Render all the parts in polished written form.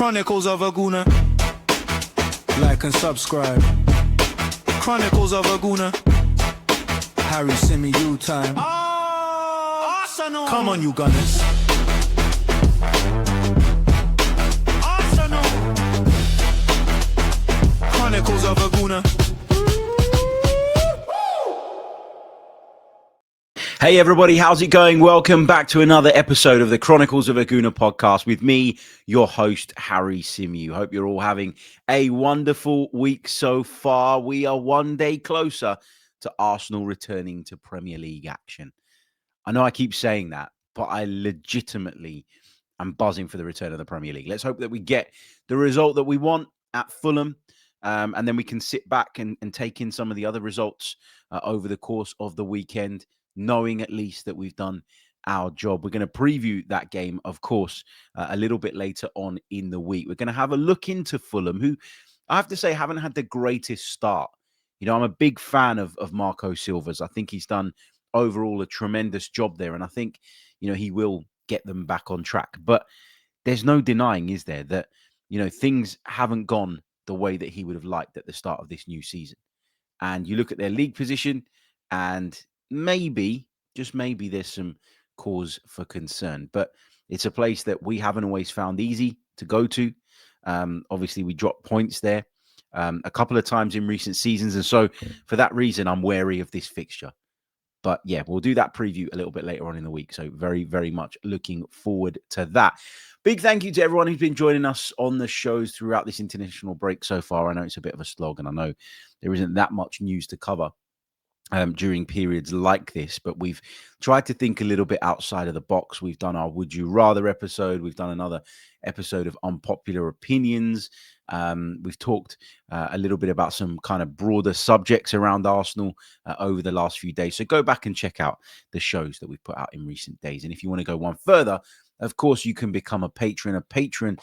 Chronicles of a Gooner. Like and subscribe. Chronicles of a Gooner. Harry Symeou time. Arsenal. Come on, you Gunners. Arsenal. Chronicles of a Gooner. Hey everybody, how's it going? Welcome back to another episode of the Chronicles of a Gooner podcast with me, your host, Harry Symeou. Hope you're all having a wonderful week so far. We are one day closer to Arsenal returning to Premier League action. I know I keep saying that, but I legitimately am buzzing for the return of the Premier League. Let's hope that we get the result that we want at Fulham, and then we can sit back and take in some of the other results over the course of the weekend, knowing at least that we've done our job. We're going to preview that game, of course, a little bit later on in the week. We're going to have a look into Fulham, who I have to say haven't had the greatest start. You know, I'm a big fan of Marco Silva's. I think he's done overall a tremendous job there. And I think, you know, he will get them back on track. But there's no denying, is there, that, you know, things haven't gone the way that he would have liked at the start of this new season. And you look at their league position and maybe, just maybe, there's some cause for concern. But it's a place that we haven't always found easy to go to. Obviously, we dropped points there a couple of times in recent seasons. And so for that reason, I'm wary of this fixture. But yeah, we'll do that preview a little bit later on in the week. So very, very much looking forward to that. Big thank you to everyone who's been joining us on the shows throughout this international break so far. I know it's a bit of a slog and I know there isn't that much news to cover during periods like this, but we've tried to think a little bit outside of the box. We've done our Would You Rather episode. We've done another episode of Unpopular Opinions. We've talked a little bit about some kind of broader subjects around Arsenal over the last few days. So go back and check out the shows that we've put out in recent days. And if you want to go one further, of course, you can become a patron. A patron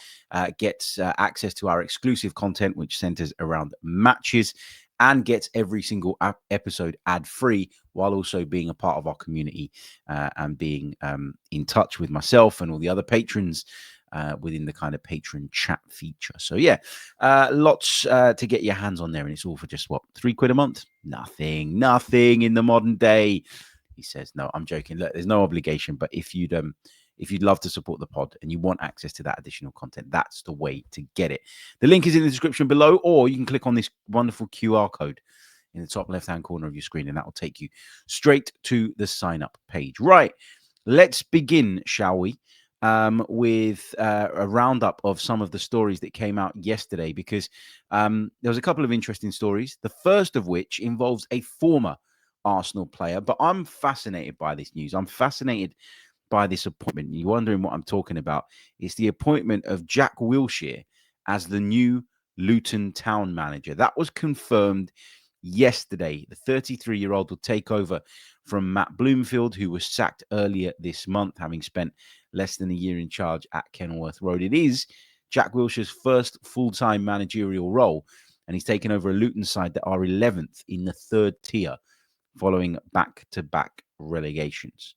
gets access to our exclusive content, which centers around matches, and gets every single episode ad-free, while also being a part of our community and being in touch with myself and all the other patrons within the kind of patron chat feature. So yeah, lots to get your hands on there, and it's all for just what, £3 a month? Nothing in the modern day. He says, no, I'm joking. Look, there's no obligation, but if you'd love to support the pod and you want access to that additional content, that's the way to get it. The link is in the description below, or you can click on this wonderful QR code in the top left-hand corner of your screen, and that will take you straight to the sign-up page. Right, let's begin, shall we, with a roundup of some of the stories that came out yesterday, because there was a couple of interesting stories, the first of which involves a former Arsenal player. But I'm fascinated by this news. I'm fascinated by this appointment. You're wondering what I'm talking about. It's the appointment of Jack Wilshere as the new Luton Town manager. That was confirmed yesterday. The 33-year-old will take over from Matt Bloomfield, who was sacked earlier this month, having spent less than a year in charge at Kenilworth Road. It is Jack Wilshere's first full-time managerial role, and he's taken over a Luton side that are 11th in the third tier, following back-to-back relegations.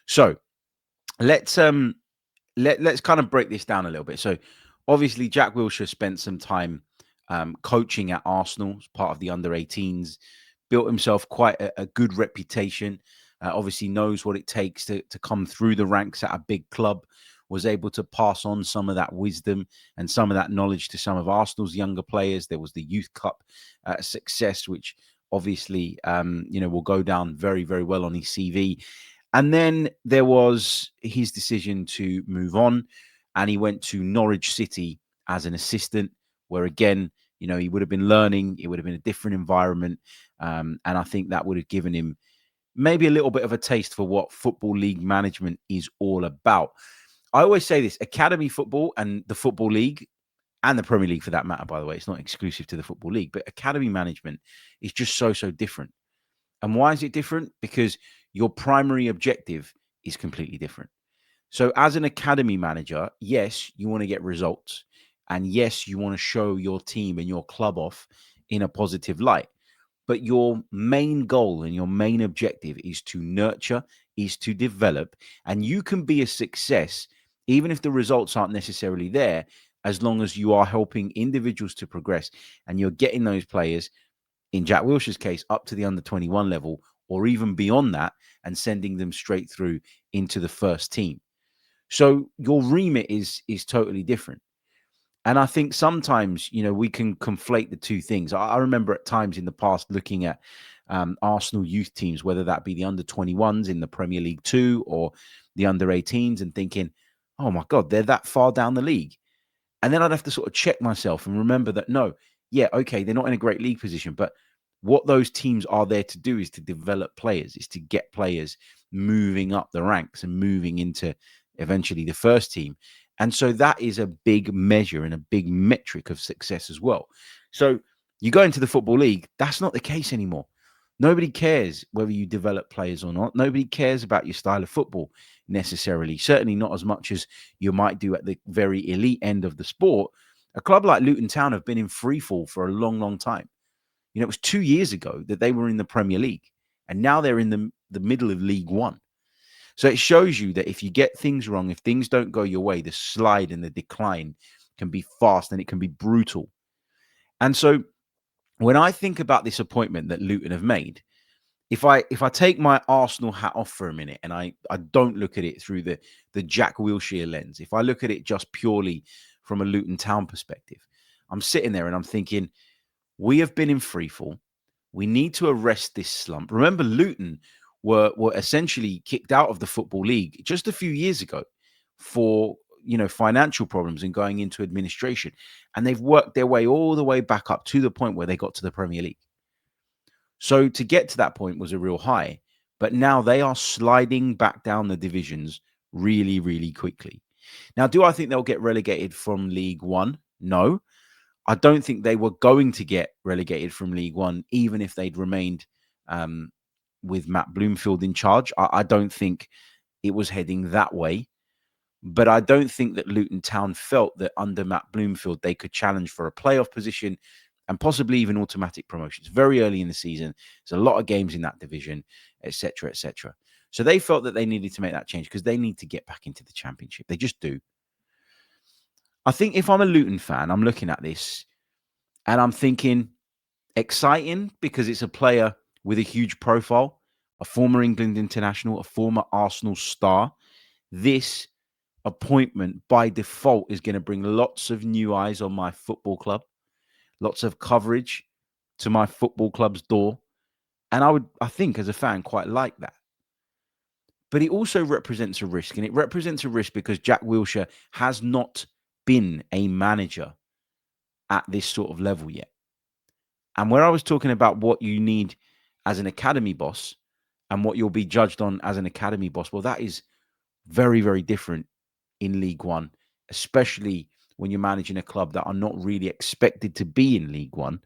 So let's kind of break this down a little bit. So obviously Jack Wilshere spent some time coaching at Arsenal as part of the under-18s, built himself quite a good reputation, obviously knows what it takes to come through the ranks at a big club, was able to pass on some of that wisdom and some of that knowledge to some of Arsenal's younger players. There was the Youth Cup success, which obviously will go down very, very well on his CV. And then there was his decision to move on, and he went to Norwich City as an assistant, where again, he would have been learning. It would have been a different environment. And I think that would have given him maybe a little bit of a taste for what Football League management is all about. I always say this, academy football and the Football League, and the Premier League for that matter, by the way, it's not exclusive to the Football League, but academy management is just so different. And why is it different? Because your primary objective is completely different. So as an academy manager, yes, you want to get results. And yes, you want to show your team and your club off in a positive light. But your main goal and your main objective is to nurture, is to develop. And you can be a success, even if the results aren't necessarily there, as long as you are helping individuals to progress and you're getting those players, in Jack Wilshere's case, up to the under 21 level or even beyond that and sending them straight through into the first team. So your remit is totally different. And I think sometimes, we can conflate the two things. I remember at times in the past looking at Arsenal youth teams, whether that be the under 21s in the Premier League 2 or the under 18s, and thinking, oh my God, they're that far down the league. And then I'd have to sort of check myself and remember that, no, yeah, okay, they're not in a great league position, but what those teams are there to do is to develop players, is to get players moving up the ranks and moving into eventually the first team. And so that is a big measure and a big metric of success as well. So you go into the Football League, that's not the case anymore. Nobody cares whether you develop players or not. Nobody cares about your style of football necessarily, certainly not as much as you might do at the very elite end of the sport. A club like Luton Town have been in free fall for a long, long time. It was 2 years ago that they were in the Premier League, and now they're in the middle of League One. So it shows you that if you get things wrong, if things don't go your way, the slide and the decline can be fast and it can be brutal. And so when I think about this appointment that Luton have made, if I take my Arsenal hat off for a minute and I don't look at it through the Jack Wilshere lens, if I look at it just purely from a Luton Town perspective, I'm sitting there and I'm thinking, we have been in freefall. We need to arrest this slump. Remember, Luton were essentially kicked out of the Football League just a few years ago for financial problems and going into administration. And they've worked their way all the way back up to the point where they got to the Premier League. So to get to that point was a real high. But now they are sliding back down the divisions really, really quickly. Now, do I think they'll get relegated from League One? No. I don't think they were going to get relegated from League One, even if they'd remained with Matt Bloomfield in charge. I don't think it was heading that way. But I don't think that Luton Town felt that under Matt Bloomfield, they could challenge for a playoff position and possibly even automatic promotions. Very early in the season, there's a lot of games in that division, etc., etc. So they felt that they needed to make that change because they need to get back into the Championship. They just do. I think if I'm a Luton fan, I'm looking at this and I'm thinking exciting because it's a player with a huge profile, a former England international, a former Arsenal star. This appointment by default is going to bring lots of new eyes on my football club, lots of coverage to my football club's door. And I think as a fan, quite like that. But it also represents a risk. And it represents a risk because Jack Wilshere has not been a manager at this sort of level yet. And where I was talking about what you need as an academy boss and what you'll be judged on as an academy boss, well, that is very, very different in League One, especially when you're managing a club that are not really expected to be in League One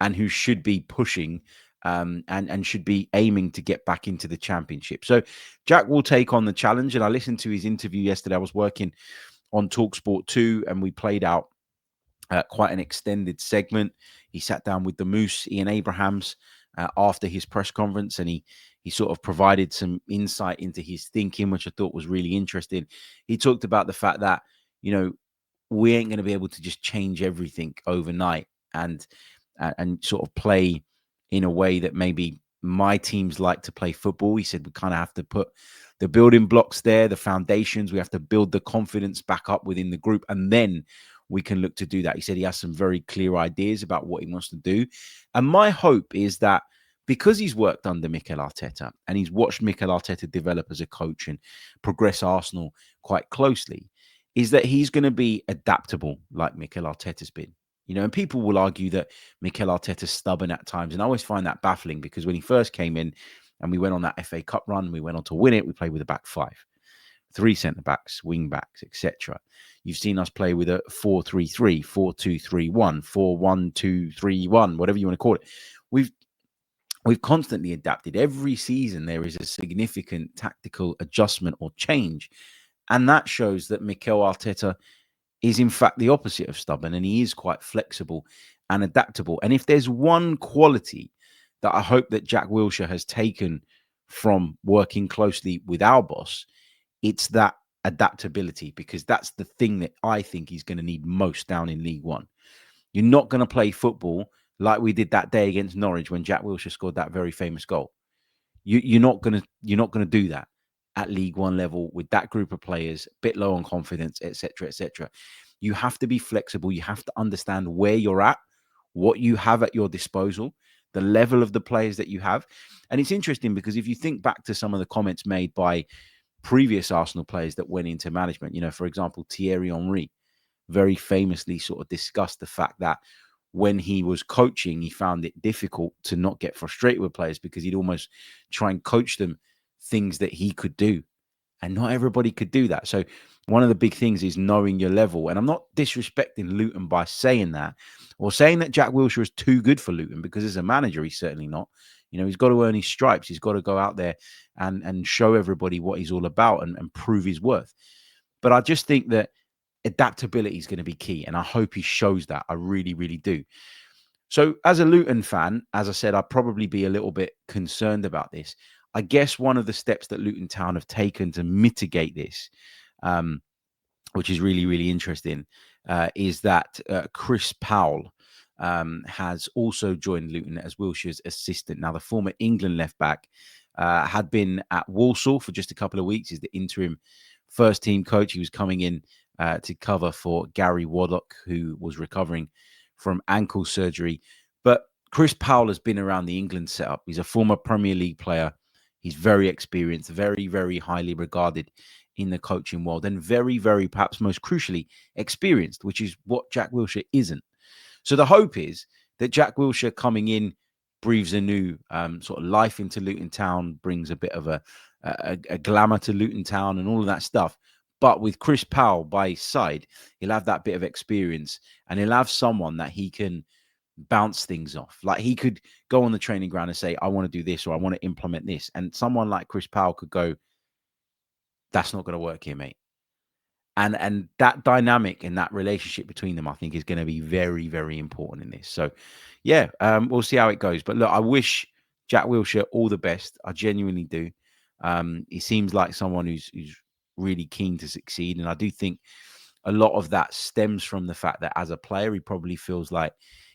and who should be pushing and should be aiming to get back into the Championship. So Jack will take on the challenge. And I listened to his interview yesterday. I was working on TalkSport 2 and we played out quite an extended segment. He sat down with the Moose, Ian Abrahams, after his press conference, and he sort of provided some insight into his thinking, which I thought was really interesting. He talked about the fact that, we ain't going to be able to just change everything overnight and sort of play in a way that maybe my teams like to play football. He said we kind of have to put the building blocks there, the foundations. We have to build the confidence back up within the group, and then we can look to do that. He said he has some very clear ideas about what he wants to do. And my hope is that because he's worked under Mikel Arteta and he's watched Mikel Arteta develop as a coach and progress Arsenal quite closely, is that he's going to be adaptable like Mikel Arteta's been. And people will argue that Mikel Arteta's stubborn at times. And I always find that baffling because when he first came in and we went on that FA Cup run, we went on to win it, we played with a back five. 3 centre-backs, wing-backs, etc. You've seen us play with a 4-3-3, 4-2-3-1, 4-1-2-3-1, whatever you want to call it. We've constantly adapted. Every season there is a significant tactical adjustment or change. And that shows that Mikel Arteta is in fact the opposite of stubborn, and he is quite flexible and adaptable. And if there's one quality that I hope that Jack Wilshere has taken from working closely with our boss, it's that adaptability, because that's the thing that I think he's going to need most down in League One. You're not going to play football like we did that day against Norwich when Jack Wilshere scored that very famous goal. You're not going to do that at League One level with that group of players, a bit low on confidence, etc., etc. You have to be flexible. You have to understand where you're at, what you have at your disposal, the level of the players that you have. And it's interesting because if you think back to some of the comments made by previous Arsenal players that went into management, for example, Thierry Henry very famously sort of discussed the fact that when he was coaching, he found it difficult to not get frustrated with players because he'd almost try and coach them things that he could do. And not everybody could do that. So one of the big things is knowing your level. And I'm not disrespecting Luton by saying that or saying that Jack Wilshere is too good for Luton, because as a manager, he's certainly not. He's got to earn his stripes. He's got to go out there and show everybody what he's all about and prove his worth. But I just think that adaptability is going to be key. And I hope he shows that. I really, really do. So as a Luton fan, as I said, I'd probably be a little bit concerned about this. I guess one of the steps that Luton Town have taken to mitigate this, which is really, really interesting, is that Chris Powell has also joined Luton as Wilshere's assistant. Now, the former England left back had been at Walsall for just a couple of weeks. He's the interim first team coach. He was coming in to cover for Gary Waddock, who was recovering from ankle surgery. But Chris Powell has been around the England setup. He's a former Premier League player. He's very experienced, very, very highly regarded in the coaching world, and very, very, perhaps most crucially, experienced, which is what Jack Wilshere isn't. So the hope is that Jack Wilshere coming in breathes a new sort of life into Luton Town, brings a bit of a glamour to Luton Town and all of that stuff. But with Chris Powell by his side, he'll have that bit of experience, and he'll have someone that he can bounce things off. Like, he could go on the training ground and say, I want to do this, or I want to implement this. And someone like Chris Powell could go, that's not going to work here, mate. And that dynamic and that relationship between them, I think, is going to be very, very important in this. So, yeah, we'll see how it goes. But look, I wish Jack Wilshere all the best. I genuinely do. He seems like someone who's really keen to succeed. And I do think a lot of that stems from the fact that as a player, he probably feels like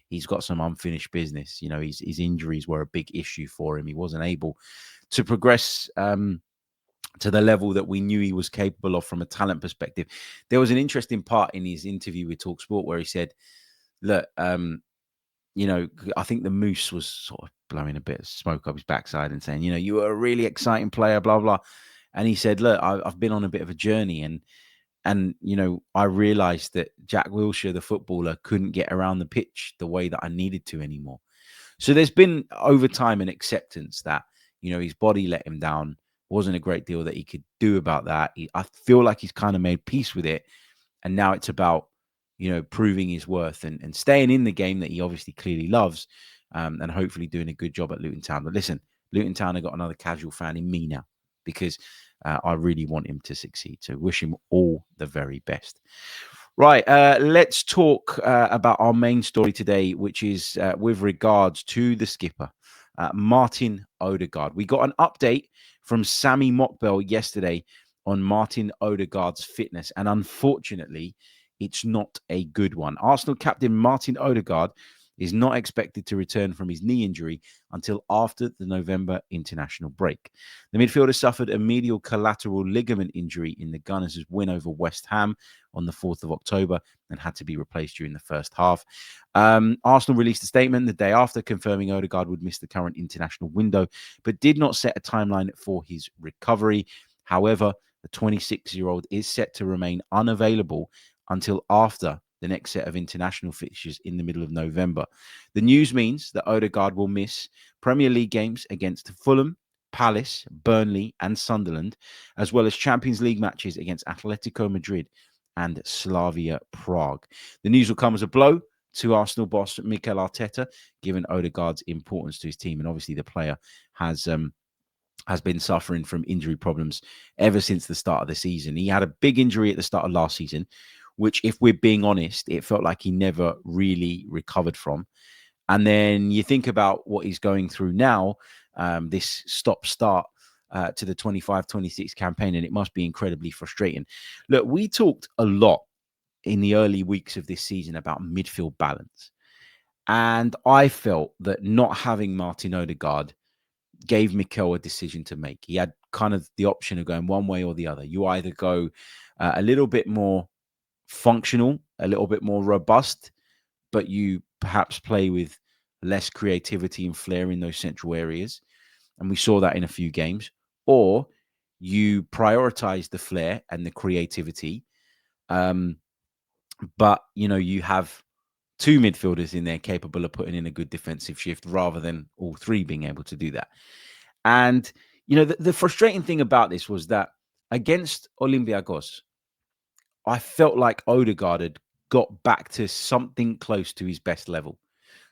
he's got some unfinished business. His injuries were a big issue for him. He wasn't able to progress to the level that we knew he was capable of from a talent perspective. There was an interesting part in his interview with TalkSport where he said, look, I think the Moose was sort of blowing a bit of smoke up his backside and saying, you were a really exciting player, blah, blah. And he said, look, I've been on a bit of a journey, and I realized that Jack Wilshere, the footballer, couldn't get around the pitch the way that I needed to anymore. So there's been over time an acceptance that, his body let him down. Wasn't a great deal that he could do about that. I feel like he's kind of made peace with it. And now it's about, proving his worth and staying in the game that he obviously clearly loves, and hopefully doing a good job at Luton Town. But listen, Luton Town have got another casual fan in me now, because I really want him to succeed. So wish him all the very best. Right, let's talk about our main story today, which is with regards to the skipper, Martin Odegaard. We got an update from Sammy Mockbell yesterday on Martin Odegaard's fitness, and unfortunately, it's not a good one. Arsenal captain Martin Odegaard is not expected to return from his knee injury until after the November international break. The midfielder suffered a medial collateral ligament injury in the Gunners' win over West Ham on the 4th of October and had to be replaced during the first half. Arsenal released a statement the day after confirming Odegaard would miss the current international window, but did not set a timeline for his recovery. However, the 26-year-old is set to remain unavailable until after the next set of international fixtures in the middle of November. The news means that Odegaard will miss Premier League games against Fulham, Palace, Burnley and Sunderland, as well as Champions League matches against Atletico Madrid and Slavia Prague. The news will come as a blow to Arsenal boss Mikel Arteta, given Odegaard's importance to his team. And obviously the player has been suffering from injury problems ever since the start of the season. He had a big injury at the start of last season, which, if we're being honest, it felt like he never really recovered from. And then you think about what he's going through now, this stop-start to the 25-26 campaign, and it must be incredibly frustrating. Look, we talked a lot in the early weeks of this season about midfield balance, and I felt that not having Martin Odegaard gave Mikel a decision to make. He had kind of the option of going one way or the other. You either go a little bit more functional, a little bit more robust, but you perhaps play with less creativity and flair in those central areas. And we saw that in a few games. Or you prioritize the flair and the creativity. But, you have two midfielders in there capable of putting in a good defensive shift rather than all three being able to do that. And, the frustrating thing about this was that against Olympiacos, I felt like Odegaard had got back to something close to his best level.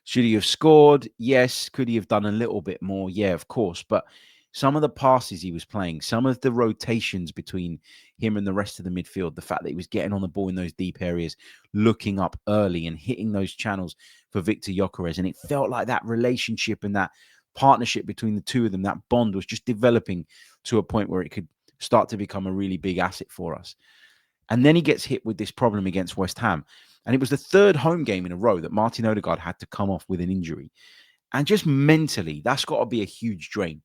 Should he have scored? Yes. Could he have done a little bit more? Yeah, of course. But some of the passes he was playing, some of the rotations between him and the rest of the midfield, the fact that he was getting on the ball in those deep areas, looking up early and hitting those channels for Victor Gyökeres. And it felt like that relationship and that partnership between the two of them, that bond was just developing to a point where it could start to become a really big asset for us. And then he gets hit with this problem against West Ham. And it was the third home game in a row that Martin Odegaard had to come off with an injury. And just mentally, that's got to be a huge drain.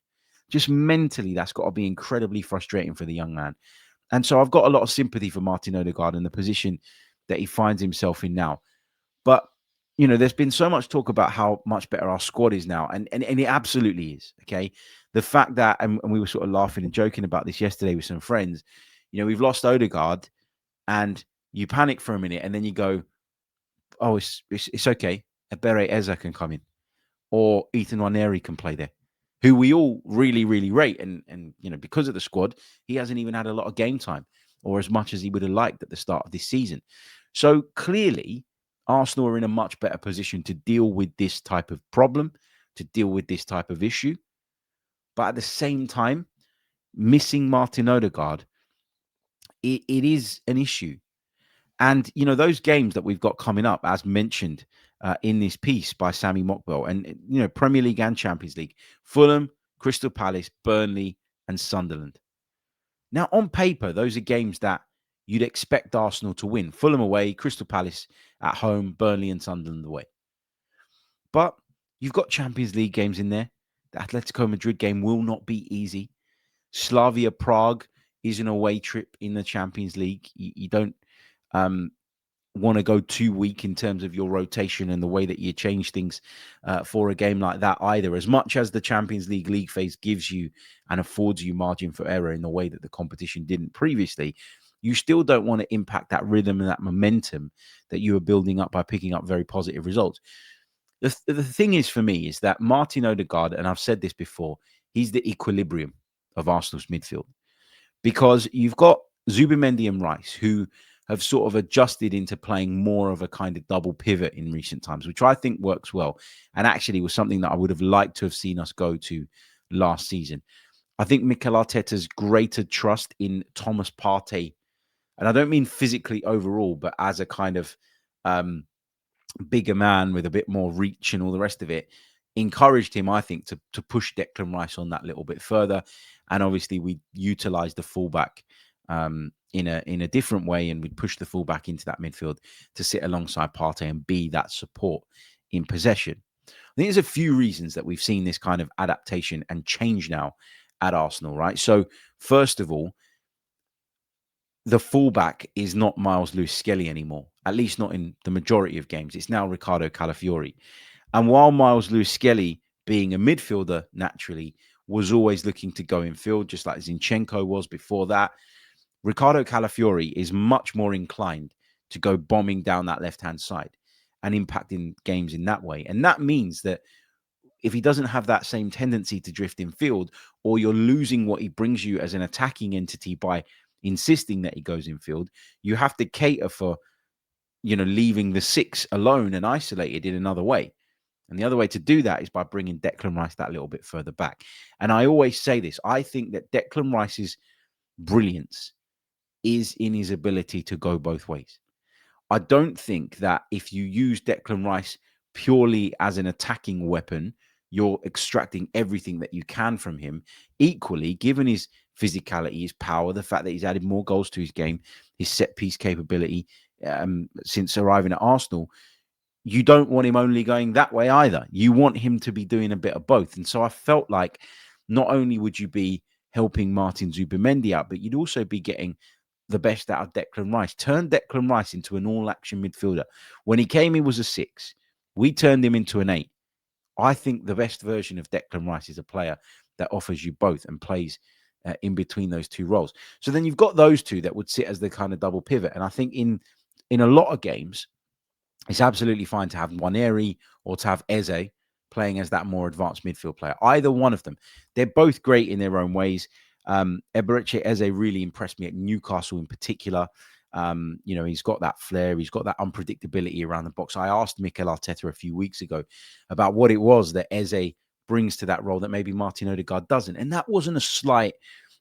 Just mentally, that's got to be incredibly frustrating for the young man. And so I've got a lot of sympathy for Martin Odegaard and the position that he finds himself in now. But, there's been so much talk about how much better our squad is now. And it absolutely is, okay? The fact that, and we were sort of laughing and joking about this yesterday with some friends, we've lost Odegaard and you panic for a minute and then you go, oh, it's okay. Ebere Eze can come in, or Ethan Nwaneri can play there, who we all really, really rate. And because of the squad, he hasn't even had a lot of game time or as much as he would have liked at the start of this season. So clearly, Arsenal are in a much better position to deal with this type of problem, to deal with this type of issue. But at the same time, missing Martin Odegaard, it is an issue. And, those games that we've got coming up, as mentioned in this piece by Sammy Mockbell, and, Premier League and Champions League, Fulham, Crystal Palace, Burnley, and Sunderland. Now, on paper, those are games that you'd expect Arsenal to win. Fulham away, Crystal Palace at home, Burnley and Sunderland away. But you've got Champions League games in there. The Atletico Madrid game will not be easy. Slavia Prague is an away trip in the Champions League. You don't want to go too weak in terms of your rotation and the way that you change things for a game like that either. As much as the Champions League phase gives you and affords you margin for error in the way that the competition didn't previously, you still don't want to impact that rhythm and that momentum that you are building up by picking up very positive results. The thing is for me is that Martin Odegaard, and I've said this before, he's the equilibrium of Arsenal's midfield, because you've got Zubimendi and Rice, who have sort of adjusted into playing more of a kind of double pivot in recent times, which I think works well. And actually was something that I would have liked to have seen us go to last season. I think Mikel Arteta's greater trust in Thomas Partey, and I don't mean physically overall, but as a kind of bigger man with a bit more reach and all the rest of it, encouraged him, I think, to push Declan Rice on that little bit further. And obviously we utilised the fullback in a different way, and we'd push the fullback into that midfield to sit alongside Partey and be that support in possession. I think there's a few reasons that we've seen this kind of adaptation and change now at Arsenal, right? So first of all, the fullback is not Miles Lewis-Skelly anymore, at least not in the majority of games. It's now Ricardo Calafiori. And while Miles Lewis-Skelly, being a midfielder naturally, was always looking to go in field, just like Zinchenko was before that, Ricardo Calafiori is much more inclined to go bombing down that left-hand side and impacting games in that way. And that means that if he doesn't have that same tendency to drift in field, or you're losing what he brings you as an attacking entity by insisting that he goes in field, you have to cater for, leaving the six alone and isolated in another way. And the other way to do that is by bringing Declan Rice that little bit further back. And I always say this, I think that Declan Rice's brilliance is in his ability to go both ways. I don't think that if you use Declan Rice purely as an attacking weapon you're extracting everything that you can from him. Equally, given his physicality, his power, the fact that he's added more goals to his game, his set piece capability since arriving at Arsenal, you don't want him only going that way either. You want him to be doing a bit of both. And so I felt like not only would you be helping Martin Zubimendi out, but you'd also be getting the best out of Declan Rice. Turn Declan Rice into an all-action midfielder. When he came, he was a 6. We turned him into an 8. I think the best version of Declan Rice is a player that offers you both and plays in between those two roles. So then you've got those two that would sit as the kind of double pivot. And I think in a lot of games, it's absolutely fine to have Nwaneri or to have Eze playing as that more advanced midfield player. Either one of them. They're both great in their own ways. Eberechi Eze really impressed me at Newcastle in particular. He's got that flair. He's got that unpredictability around the box. I asked Mikel Arteta a few weeks ago about what it was that Eze brings to that role that maybe Martin Odegaard doesn't. And that wasn't a slight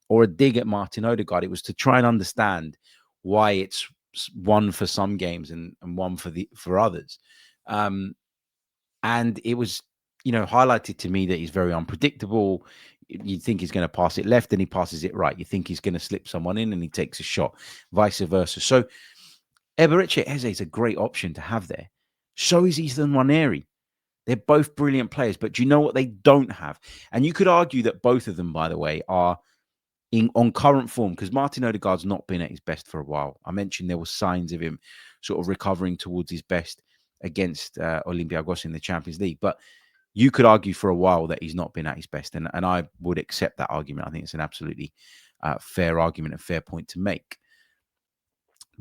or a dig at Martin Odegaard. It was to try and understand why it's one for some games and one for others. And it was, highlighted to me that he's very unpredictable. You think he's going to pass it left and he passes it right. You think he's going to slip someone in and he takes a shot, vice versa. So Eberechi Eze is a great option to have there. So is Ethan Nwaneri. They're both brilliant players, but do you know what they don't have? And you could argue that both of them, by the way, are on current form, because Martin Odegaard's not been at his best for a while. I mentioned there were signs of him sort of recovering towards his best against Olympiacos in the Champions League. But you could argue for a while that he's not been at his best. And I would accept that argument. I think it's an absolutely fair argument, a fair point to make.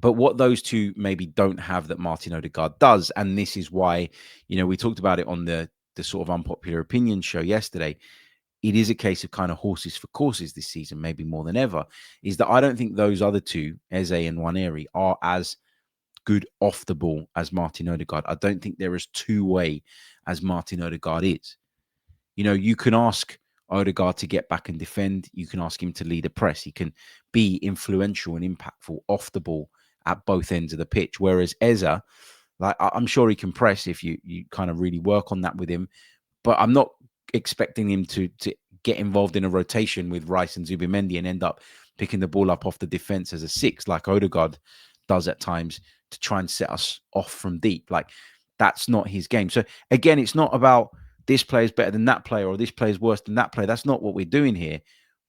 But what those two maybe don't have that Martin Odegaard does, and this is why, we talked about it on the sort of unpopular opinion show yesterday, it is a case of kind of horses for courses this season, maybe more than ever, is that I don't think those other two, Eze and Nwaneri, are as good off the ball as Martin Odegaard. I don't think they're as two-way as Martin Odegaard is. You can ask Odegaard to get back and defend. You can ask him to lead a press. He can be influential and impactful off the ball at both ends of the pitch. Whereas Eze, I'm sure he can press if you kind of really work on that with him. But I'm not expecting him to get involved in a rotation with Rice and Zubimendi and end up picking the ball up off the defense as a 6 like Odegaard does at times to try and set us off from deep. Like, that's not his game. So again, it's not about this player is better than that player or this player is worse than that player. That's not what we're doing here.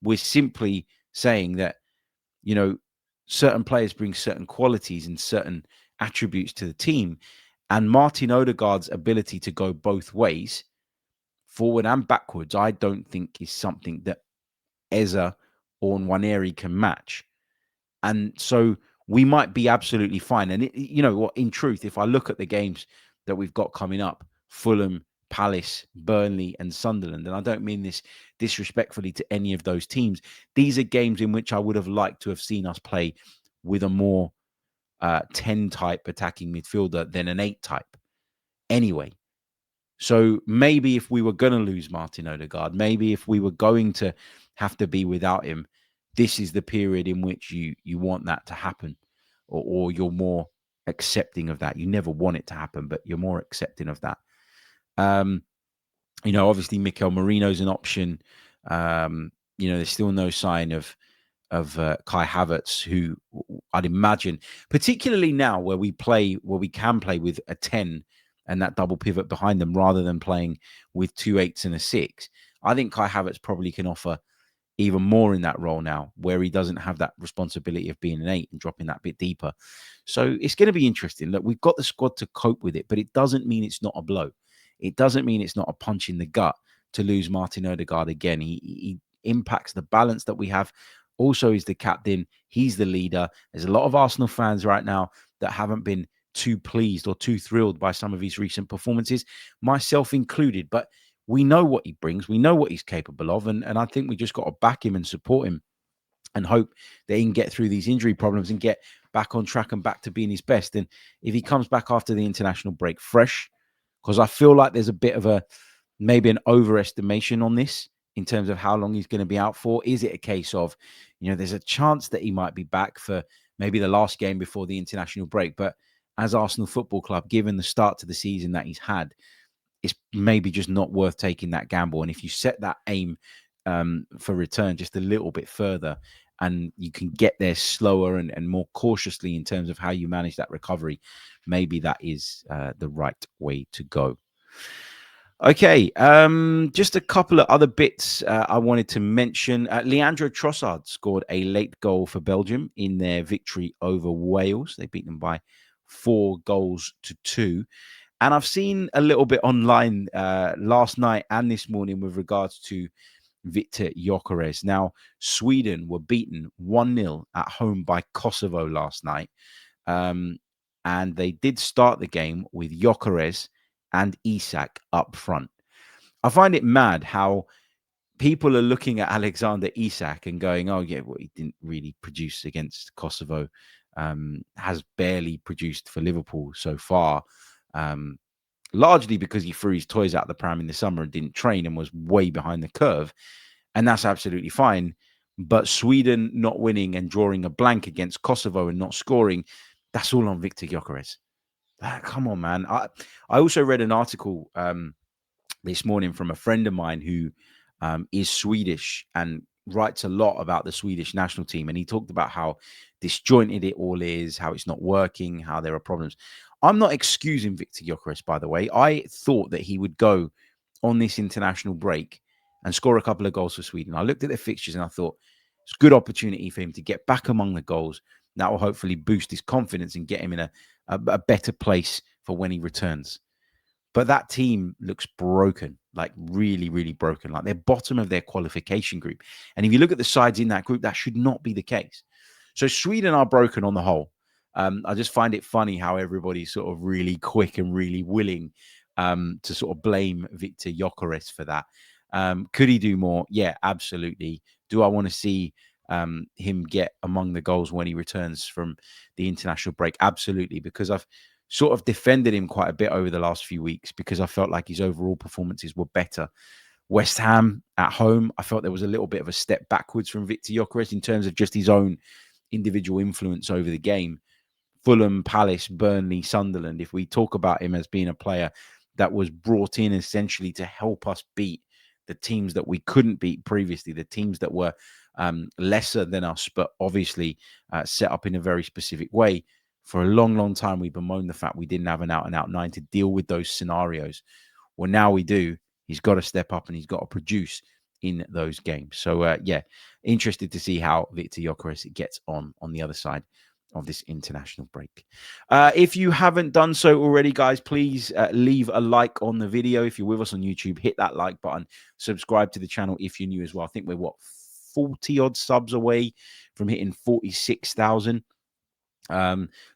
We're simply saying that, certain players bring certain qualities and certain attributes to the team. And Martin Odegaard's ability to go both ways, forward and backwards, I don't think is something that Eze or Nwaneri can match. And so we might be absolutely fine. And in truth, if I look at the games that we've got coming up, Fulham, Palace, Burnley and Sunderland, and I don't mean this disrespectfully to any of those teams, these are games in which I would have liked to have seen us play with a more 10 type attacking midfielder than an 8 type anyway. So maybe if we were going to lose Martin Odegaard, maybe if we were going to have to be without him, this is the period in which you want that to happen, or you're more accepting of that. You never want it to happen, but you're more accepting of that. Obviously Mikel Merino's an option. There's still no sign of Kai Havertz, who I'd imagine, particularly now where we can play with a 10 and that double pivot behind them rather than playing with 2 8s and a 6. I think Kai Havertz probably can offer even more in that role now, where he doesn't have that responsibility of being an 8 and dropping that bit deeper. So it's going to be interesting. Look, we've got the squad to cope with it, but it doesn't mean it's not a blow. It doesn't mean it's not a punch in the gut to lose Martin Odegaard again. He impacts the balance that we have. Also, he's the captain. He's the leader. There's a lot of Arsenal fans right now that haven't been too pleased or too thrilled by some of his recent performances, myself included. But we know what he brings. We know what he's capable of. And I think we just got to back him and support him and hope that he can get through these injury problems and get back on track and back to being his best. And if he comes back after the international break fresh, because I feel like there's a bit of maybe an overestimation on this in terms of how long he's going to be out for. Is it a case of, there's a chance that he might be back for maybe the last game before the international break. But as Arsenal Football Club, given the start to the season that he's had, it's maybe just not worth taking that gamble. And if you set that aim for return just a little bit further, and you can get there slower and more cautiously in terms of how you manage that recovery, maybe that is the right way to go. Okay, just a couple of other bits I wanted to mention. Leandro Trossard scored a late goal for Belgium in their victory over Wales. They beat them by 4-2. And I've seen a little bit online last night and this morning with regards to Victor Gyökeres. Now, Sweden were beaten 1-0 at home by Kosovo last night. And they did start the game with Gyökeres and Isak up front. I find it mad how people are looking at Alexander Isak and going, oh, yeah, well, he didn't really produce against Kosovo, has barely produced for Liverpool so far. Largely because he threw his toys out the pram in the summer and didn't train and was way behind the curve. And that's absolutely fine. But Sweden not winning and drawing a blank against Kosovo and not scoring, that's all on Victor Gyökeres. Come on, man. I also read an article this morning from a friend of mine who is Swedish and writes a lot about the Swedish national team. And he talked about how disjointed it all is, how it's not working, how there are problems. I'm not excusing Victor Gyökeres, by the way. I thought that he would go on this international break and score a couple of goals for Sweden. I looked at their fixtures and I thought it's a good opportunity for him to get back among the goals. That will hopefully boost his confidence and get him in a better place for when he returns. But that team looks broken, like really, really broken. Like they're bottom of their qualification group. And if you look at the sides in that group, that should not be the case. So Sweden are broken on the whole. I just find it funny how everybody's sort of really quick and really willing to sort of blame Victor Gyökeres for that. Could he do more? Yeah, absolutely. Do I want to see him get among the goals when he returns from the international break? Absolutely, because I've sort of defended him quite a bit over the last few weeks because I felt like his overall performances were better. West Ham at home, I felt there was a little bit of a step backwards from Victor Gyökeres in terms of just his own individual influence over the game. Fulham, Palace, Burnley, Sunderland, if we talk about him as being a player that was brought in essentially to help us beat the teams that we couldn't beat previously, the teams that were lesser than us, but obviously set up in a very specific way. For a long, long time, we bemoaned the fact we didn't have an out-and-out 9 to deal with those scenarios. Well, now we do. He's got to step up and he's got to produce in those games. So, yeah, interested to see how Victor Gyökeres gets on the other side of this international break. If you haven't done so already, guys, please leave a like on the video. If you're with us on YouTube, hit that like button. Subscribe to the channel if you're new as well. I think we're, 40 odd subs away from hitting 46,000.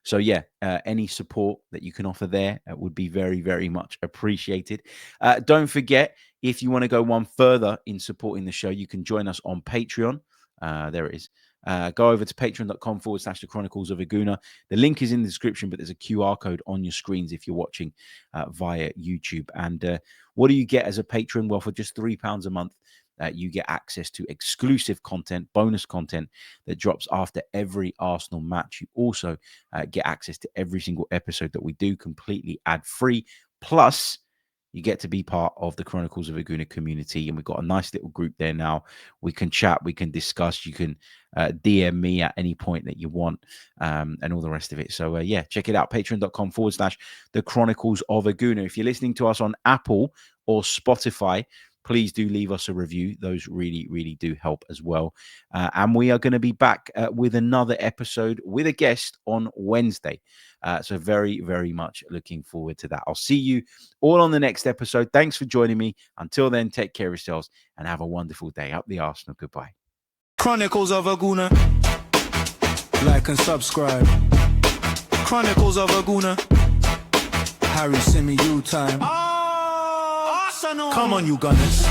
So yeah, any support that you can offer there would be very, very much appreciated. Don't forget, if you want to go one further in supporting the show, you can join us on Patreon. There it is. Go over to patreon.com/the Chronicles of a Gooner. The link is in the description, but there's a QR code on your screens if you're watching via YouTube. And what do you get as a patron? Well, for just £3 a month, you get access to exclusive content, bonus content that drops after every Arsenal match. You also get access to every single episode that we do completely ad-free. Plus, you get to be part of the Chronicles of a Gooner community. And we've got a nice little group there now. We can chat, we can discuss. You can DM me at any point that you want and all the rest of it. So, yeah, check it out. Patreon.com/the Chronicles of a Gooner. If you're listening to us on Apple or Spotify, please do leave us a review. Those really, really do help as well. And we are going to be back with another episode with a guest on Wednesday. So very, very much looking forward to that. I'll see you all on the next episode. Thanks for joining me. Until then, take care of yourselves and have a wonderful day. Up the Arsenal. Goodbye. Chronicles of a Gooner. Like and subscribe. Chronicles of a Gooner. Harry Symeou time. Come on, you Gunners.